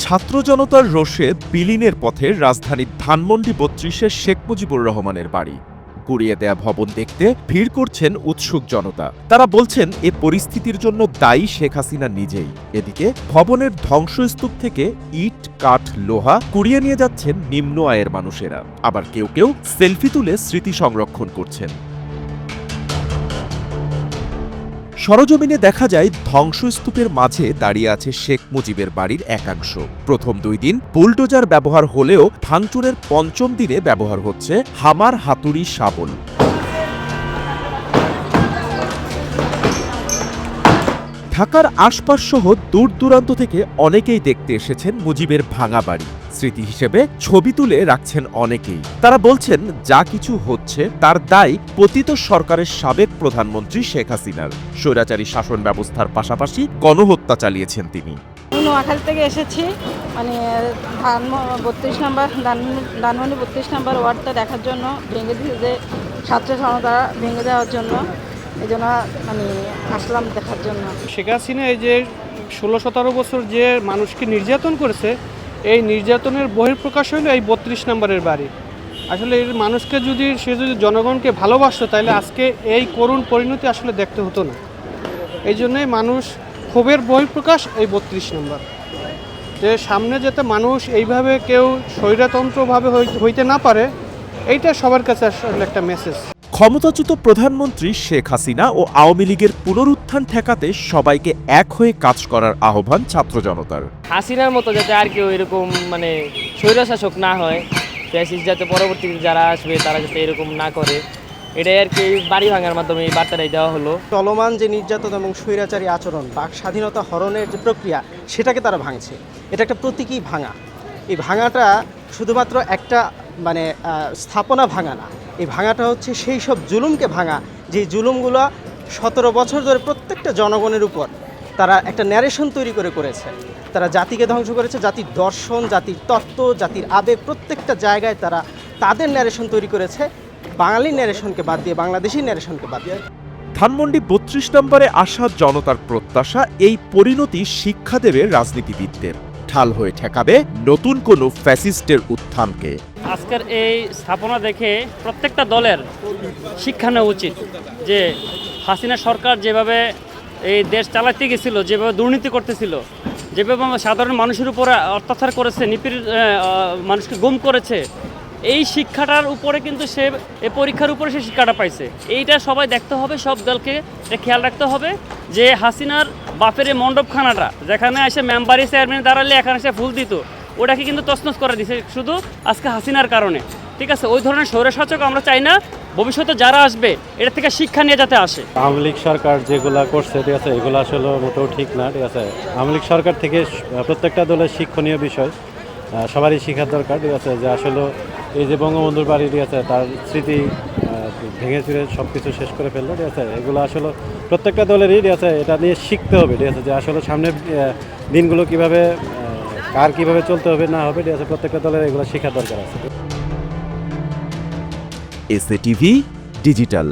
ছাত্র জনতার রোষে বিলীনের পথে রাজধানীর ধানমন্ডি ৩২-এ শেখ মুজিবুর রহমানের বাড়ি। গুড়িয়ে দেয়া ভবন দেখতে ভিড় করছেন উৎসুক জনতা। তারা বলছেন এ পরিস্থিতির জন্য দায়ী শেখ হাসিনা নিজেই। এদিকে ভবনের ধ্বংসস্তূপ থেকে ইট, কাঠ, লোহা কুড়িয়ে নিয়ে যাচ্ছেন নিম্ন আয়ের মানুষেরা। আবার কেউ কেউ সেলফি তুলে স্মৃতি সংরক্ষণ করছেন। সরজমিনে দেখা যায় ধ্বংসস্তূপের মাঝে দাঁড়িয়ে আছে শেখ মুজিবের বাড়ির একাংশ। প্রথম 2 দিন বুলডোজার ব্যবহার হলেও ভাঙচুরের পঞ্চম দিনে ব্যবহার হচ্ছে হামার, হাতুড়ি, শাবল। ঢাকার আশপাশ সহ দূর দূরান্ত থেকে অনেকেই দেখতে এসেছেন মুজিবের ভাঙা বাড়ি। স্মৃতি হিসেবে ছবি তুলে রাখছেন অনেকেই। তারা বলছেন যা কিছু হচ্ছে তার দায় পতিত সরকারের সাবেক প্রধানমন্ত্রী শেখ হাসিনার। স্বৈরাচারী শাসন ব্যবস্থার পাশাপাশি গণহত্যা চালিয়েছেন তিনি। নোয়াখালী থেকে এসেছি, মানে ধানমন্ডি 32 নম্বর ওয়ার্ডটা দেখার জন্য, ভেঙে দিয়ে যে ছাত্র জনতা ভেঙে দেওয়ার জন্য, এই জন্য মানে আসলাম দেখার জন্য। শেখ হাসিনা এই যে 16-17 বছর যে মানুষকে নির্যাতন করেছে, এই নির্যাতনের বহিঃপ্রকাশ হলো এই 32 নম্বরের বাড়ি। আসলে এই মানুষকে সে যদি জনগণকে ভালোবাসতো তাহলে আজকে এই করুণ পরিণতি আসলে দেখতে হতো না। এই জন্যই মানুষ ক্ষোভের বহিঃপ্রকাশ এই 32 নম্বর, যে সামনে যাতে মানুষ এইভাবে কেউ স্বৈরতন্ত্রভাবে হইতে না পারে, এইটা সবার কাছে আসলে একটা মেসেজ। ক্ষমতাচ্যুত প্রধানমন্ত্রী শেখ হাসিনা ও আওয়ামী লীগের পুনরুত্থান ঠেকাতে সবাইকে এক হয়ে কাজ করার আহ্বান ছাত্র জনতার। হাসিনার মতো যাতে আর কেউ এরকম মানে স্বৈরশাসক না হয়, ফ্যাসিস্ট যাতে পরবর্তীতে যারা আসবে তারা যাতে এরকম না করে, এটাই আর কি বাড়ি ভাঙার মাধ্যমে এই বার্তাটাই দেওয়া হলো। চলমান যে নির্যাতন এবং স্বৈরাচারী আচরণ, বাক স্বাধীনতা হরণের যে প্রক্রিয়া, সেটাকে তারা ভাঙছে। এটা একটা প্রতীকী ভাঙা। এই ভাঙাটা শুধুমাত্র একটা মানে স্থাপনা ভাঙা না, এই ভাঙাটা হচ্ছে সেই সব জুলুমকে ভাঙা, যে জুলুমগুলো 17 বছর ধরে প্রত্যেকটা জনগণের উপর তারা একটা ন্যারেশন তৈরি করেছে। তারা জাতিকে ধ্বংস করেছে, জাতির দর্শন, জাতির তত্ত্ব, জাতির আবেগ, প্রত্যেকটা জায়গায় তারা তাদের ন্যারেশন তৈরি করেছে, বাঙালির ন্যারেশনকে বাদ দিয়ে, বাংলাদেশি ন্যারেশনকে বাদ দিয়ে। ধানমন্ডি 32 নম্বরে আসা জনতার প্রত্যাশা এই পরিণতি শিক্ষা দেবে রাজনীতিবিদদের, ঢাল হয়ে ঠেকাবে নতুন কোনো ফ্যাসিস্টের উত্থানকে। আজকের এই স্থাপনা দেখে প্রত্যেকটা দলের শিক্ষা নেওয়া উচিত যে হাসিনা সরকার যেভাবে এই দেশ চালাতে গেছিল, যেভাবে দুর্নীতি করতেছিল, যেভাবে সাধারণ মানুষের উপরে অত্যাচার করেছে, মানুষকে গুম করেছে, এই শিক্ষাটার উপরে কিন্তু সে এই পরীক্ষার উপরে সে শিক্ষাটা পাইছে। এইটা সবাই দেখতে হবে, সব দলকে খেয়াল রাখতে হবে যে হাসিনার বাপের এই মণ্ডপখানাটা যেখানে এসে মেম্বারি চেয়ারম্যান দাঁড়ালে এখানে এসে ফুল দিত, ওটাকে কিন্তু তছনছ করে দিছে শুধু আজকে হাসিনার কারণে। ঠিক আছে, ওই ধরনের স্বৈরশাসক আমরা চাই না। ভবিষ্যতে যারা আসবে এটা থেকে শিক্ষা নিয়ে যাতে আসে। আওয়ামী লীগ সরকার যেগুলো করছে, ঠিক আছে, এগুলো আসলে মোটেও ঠিক না। ঠিক আছে, আওয়ামী লীগ সরকার থেকে প্রত্যেকটা দলের শিক্ষণীয় বিষয় সবারই শেখার দরকার। ঠিক আছে, যে আসলে এই যে বঙ্গবন্ধুর বাড়ি, ঠিক আছে, তার স্মৃতি ভেঙে চুরে সব কিছু শেষ করে ফেললো। ঠিক আছে, এগুলো আসলে প্রত্যেকটা দলেরই, ঠিক আছে, এটা নিয়ে শিখতে হবে। ঠিক আছে, যে আসলে সামনে দিনগুলো কীভাবে কার কীভাবে চলতে হবে না হবে, ঠিক আছে, প্রত্যেকটা দলের এগুলো শেখার দরকার আছে। SA TV digital.